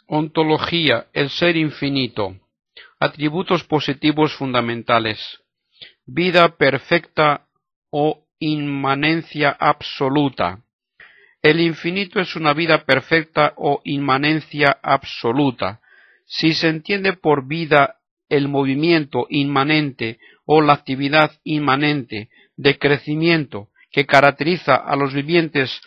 Ontología, el ser infinito. Atributos positivos fundamentales. Vida perfecta o inmanencia absoluta. El infinito es una vida perfecta o inmanencia absoluta. Si se entiende por vida el movimiento inmanente o la actividad inmanente de crecimiento que caracteriza a los vivientes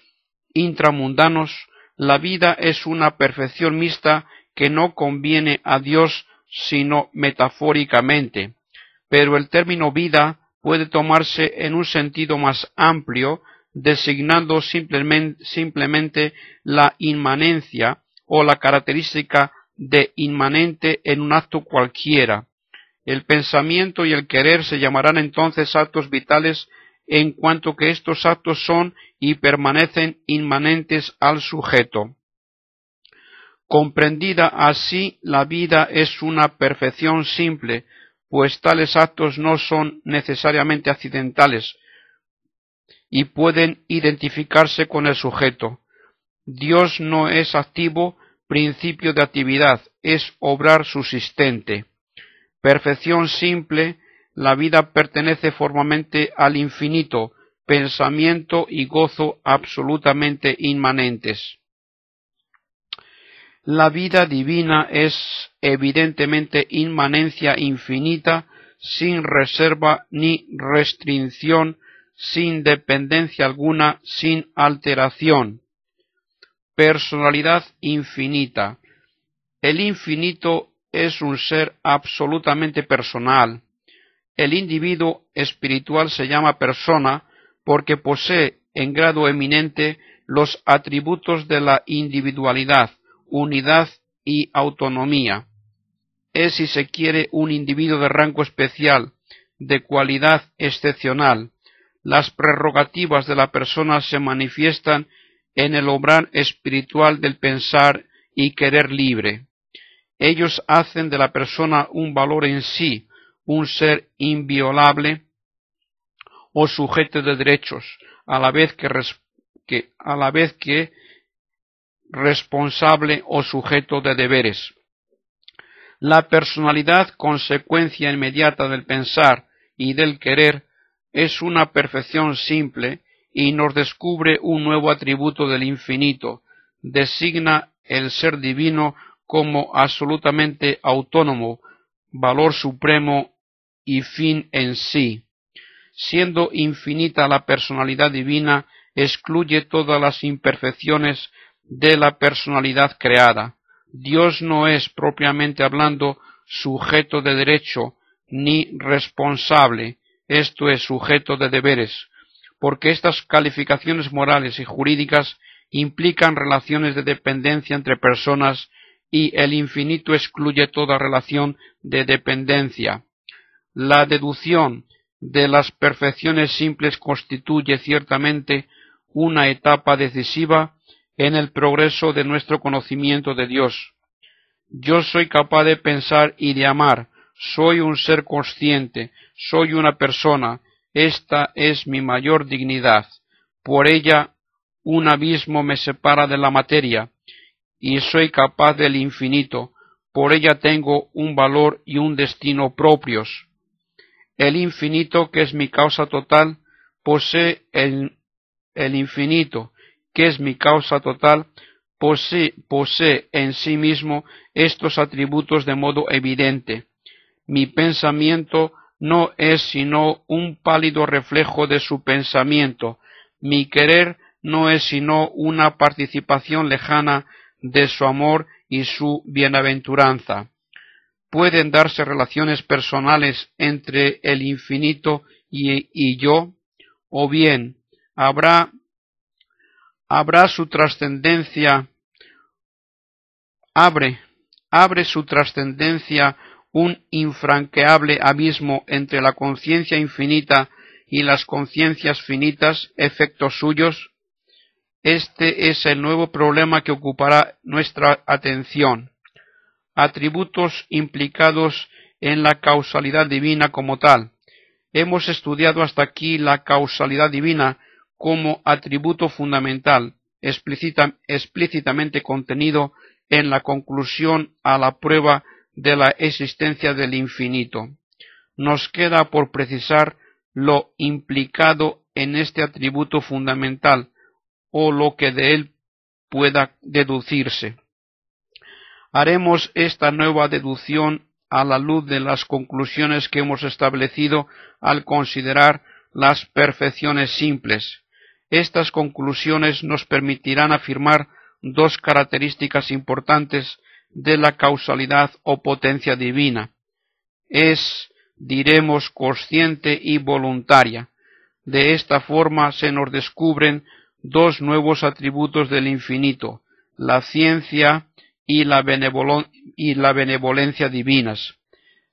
intramundanos, la vida es una perfección mixta que no conviene a Dios sino metafóricamente, pero el término vida puede tomarse en un sentido más amplio, designando simplemente la inmanencia o la característica de inmanente en un acto cualquiera. El pensamiento y el querer se llamarán entonces actos vitales en cuanto que estos actos son y permanecen inmanentes al sujeto. Comprendida así, la vida es una perfección simple, pues tales actos no son necesariamente accidentales y pueden identificarse con el sujeto. Dios no es activo, principio de actividad, es obrar subsistente. Perfección simple, la vida pertenece formalmente al infinito, pensamiento y gozo absolutamente inmanentes. La vida divina es evidentemente inmanencia infinita, sin reserva ni restricción, sin dependencia alguna, sin alteración. Personalidad infinita. El infinito es un ser absolutamente personal. El individuo espiritual se llama persona porque posee en grado eminente los atributos de la individualidad, unidad y autonomía. Es, si se quiere, un individuo de rango especial, de cualidad excepcional. Las prerrogativas de la persona se manifiestan en el obrar espiritual del pensar y querer libre. Ellos hacen de la persona un valor en sí, un ser inviolable o sujeto de derechos, a la vez que responsable o sujeto de deberes. La personalidad, consecuencia inmediata del pensar y del querer, es una perfección simple y nos descubre un nuevo atributo del infinito, designa el ser divino como absolutamente autónomo, valor supremo y fin en sí. Siendo infinita la personalidad divina, excluye todas las imperfecciones de la personalidad creada. Dios no es, propiamente hablando, sujeto de derecho ni responsable, esto es, sujeto de deberes, porque estas calificaciones morales y jurídicas implican relaciones de dependencia entre personas y el infinito excluye toda relación de dependencia. La deducción de las perfecciones simples constituye ciertamente una etapa decisiva en el progreso de nuestro conocimiento de Dios. Yo soy capaz de pensar y de amar, soy un ser consciente, soy una persona, esta es mi mayor dignidad. Por ella un abismo me separa de la materia, y soy capaz del infinito, por ella tengo un valor y un destino propios. El infinito, que es mi causa total, posee el infinito, que es mi causa total, posee en sí mismo estos atributos de modo evidente. Mi pensamiento no es sino un pálido reflejo de su pensamiento, mi querer no es sino una participación lejana de su amor y su bienaventuranza. ¿Pueden darse relaciones personales entre el infinito y yo? ¿O bien habrá su trascendencia, abre su trascendencia un infranqueable abismo entre la conciencia infinita y las conciencias finitas, efectos suyos? Este es el nuevo problema que ocupará nuestra atención. Atributos implicados en la causalidad divina como tal. Hemos estudiado hasta aquí la causalidad divina como atributo fundamental, explícitamente contenido en la conclusión a la prueba de la existencia del infinito. Nos queda por precisar lo implicado en este atributo fundamental, o lo que de él pueda deducirse. Haremos esta nueva deducción a la luz de las conclusiones que hemos establecido al considerar las perfecciones simples. Estas conclusiones nos permitirán afirmar dos características importantes de la causalidad o potencia divina. Es, diremos, consciente y voluntaria. De esta forma se nos descubren dos nuevos atributos del infinito, la ciencia y la benevolencia divinas.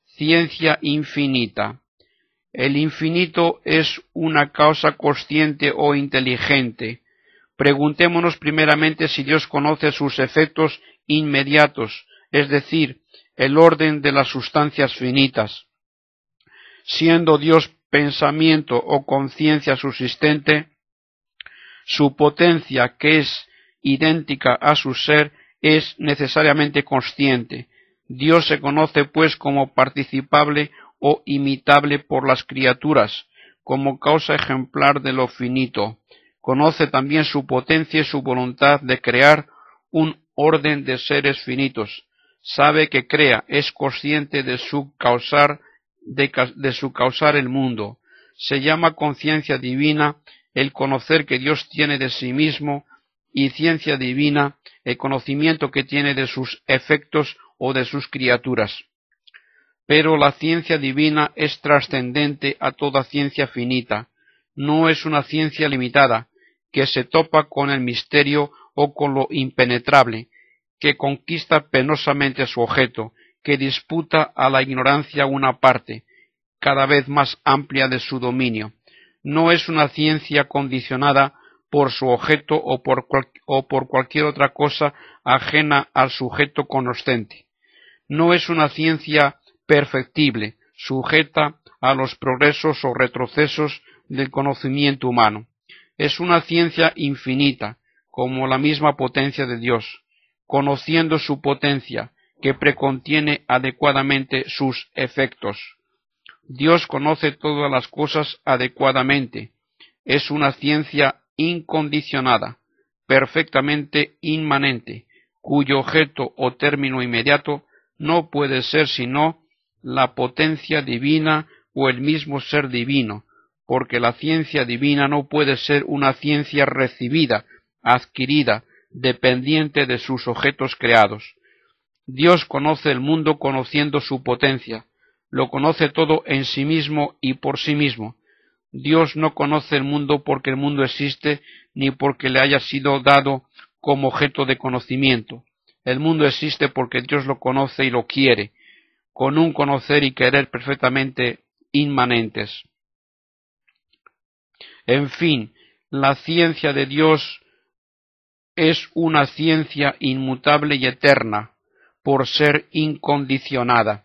Ciencia infinita. El infinito es una causa consciente o inteligente. Preguntémonos primeramente si Dios conoce sus efectos inmediatos, es decir, el orden de las sustancias finitas. Siendo Dios pensamiento o conciencia subsistente, su potencia, que es idéntica a su ser, es necesariamente consciente. Dios se conoce pues como participable o imitable por las criaturas, como causa ejemplar de lo finito. Conoce también su potencia y su voluntad de crear un orden de seres finitos. Sabe que crea, es consciente de su causar el mundo. Se llama conciencia divina el conocer que Dios tiene de sí mismo, y ciencia divina el conocimiento que tiene de sus efectos o de sus criaturas. Pero la ciencia divina es trascendente a toda ciencia finita. No es una ciencia limitada, que se topa con el misterio o con lo impenetrable, que conquista penosamente su objeto, que disputa a la ignorancia una parte, cada vez más amplia de su dominio. No es una ciencia condicionada por su objeto o por cualquier otra cosa ajena al sujeto conocente. No es una ciencia perfectible, sujeta a los progresos o retrocesos del conocimiento humano. Es una ciencia infinita, como la misma potencia de Dios, conociendo su potencia, que precontiene adecuadamente sus efectos. Dios conoce todas las cosas adecuadamente. Es una ciencia incondicionada, perfectamente inmanente, cuyo objeto o término inmediato no puede ser sino la potencia divina o el mismo ser divino, porque la ciencia divina no puede ser una ciencia recibida, adquirida, dependiente de sus objetos creados. Dios conoce el mundo conociendo su potencia, lo conoce todo en sí mismo y por sí mismo. Dios no conoce el mundo porque el mundo existe, ni porque le haya sido dado como objeto de conocimiento. El mundo existe porque Dios lo conoce y lo quiere, con un conocer y querer perfectamente inmanentes. En fin, la ciencia de Dios es una ciencia inmutable y eterna, por ser incondicionada.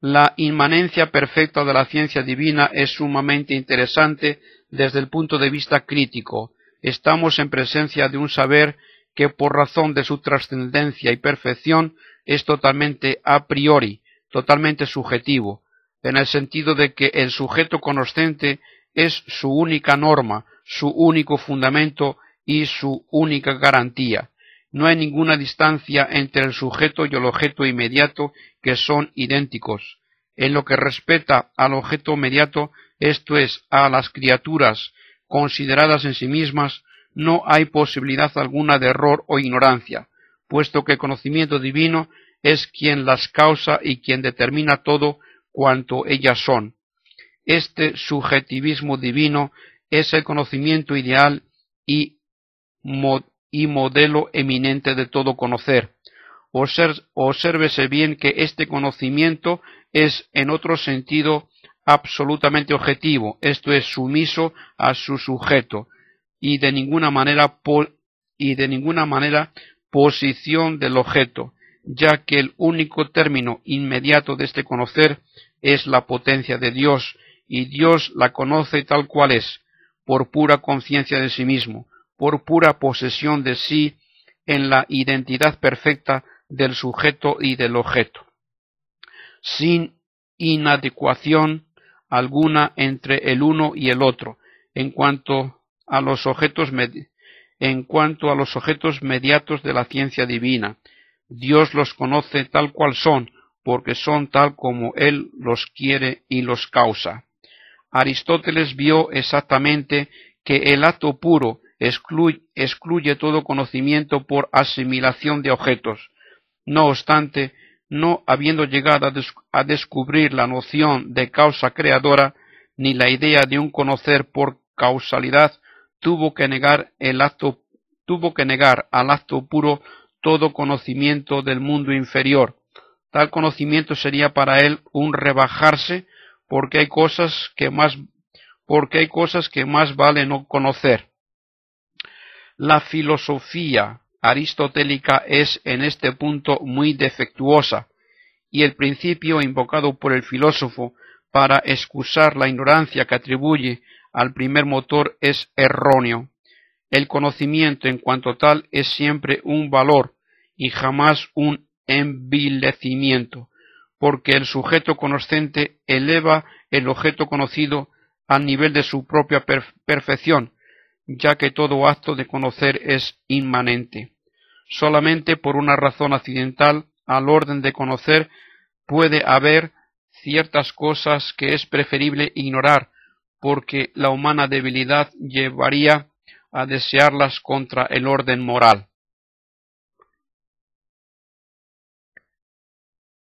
La inmanencia perfecta de la ciencia divina es sumamente interesante desde el punto de vista crítico. Estamos en presencia de un saber que por razón de su trascendencia y perfección es totalmente a priori, totalmente subjetivo, en el sentido de que el sujeto conocente es su única norma, su único fundamento y su única garantía. No hay ninguna distancia entre el sujeto y el objeto inmediato, que son idénticos. En lo que respecta al objeto inmediato, esto es, a las criaturas consideradas en sí mismas, no hay posibilidad alguna de error o ignorancia, puesto que el conocimiento divino es quien las causa y quien determina todo cuanto ellas son. Este subjetivismo divino es el conocimiento ideal y modelo eminente de todo conocer. Obsérvese bien que este conocimiento es en otro sentido absolutamente objetivo, esto es, sumiso a su sujeto, y de ninguna manera posición del objeto, ya que el único término inmediato de este conocer es la potencia de Dios, y Dios la conoce tal cual es, por pura conciencia de sí mismo, por pura posesión de sí en la identidad perfecta del sujeto y del objeto, sin inadecuación alguna entre el uno y el otro, en cuanto a los objetos mediatos de la ciencia divina. Dios los conoce tal cual son, porque son tal como Él los quiere y los causa. Aristóteles vio exactamente que el acto puro excluye todo conocimiento por asimilación de objetos. No obstante, no habiendo llegado a descubrir la noción de causa creadora, ni la idea de un conocer por causalidad, tuvo que negar al acto puro todo conocimiento del mundo inferior. Tal conocimiento sería para él un rebajarse, porque hay cosas que más vale no conocer. La filosofía aristotélica es en este punto muy defectuosa, y el principio invocado por el filósofo para excusar la ignorancia que atribuye al primer motor es erróneo. El conocimiento en cuanto tal es siempre un valor y jamás un envilecimiento, porque el sujeto conocente eleva el objeto conocido al nivel de su propia perfección, ya que todo acto de conocer es inmanente. Solamente por una razón accidental al orden de conocer puede haber ciertas cosas que es preferible ignorar, porque la humana debilidad llevaría a desearlas contra el orden moral.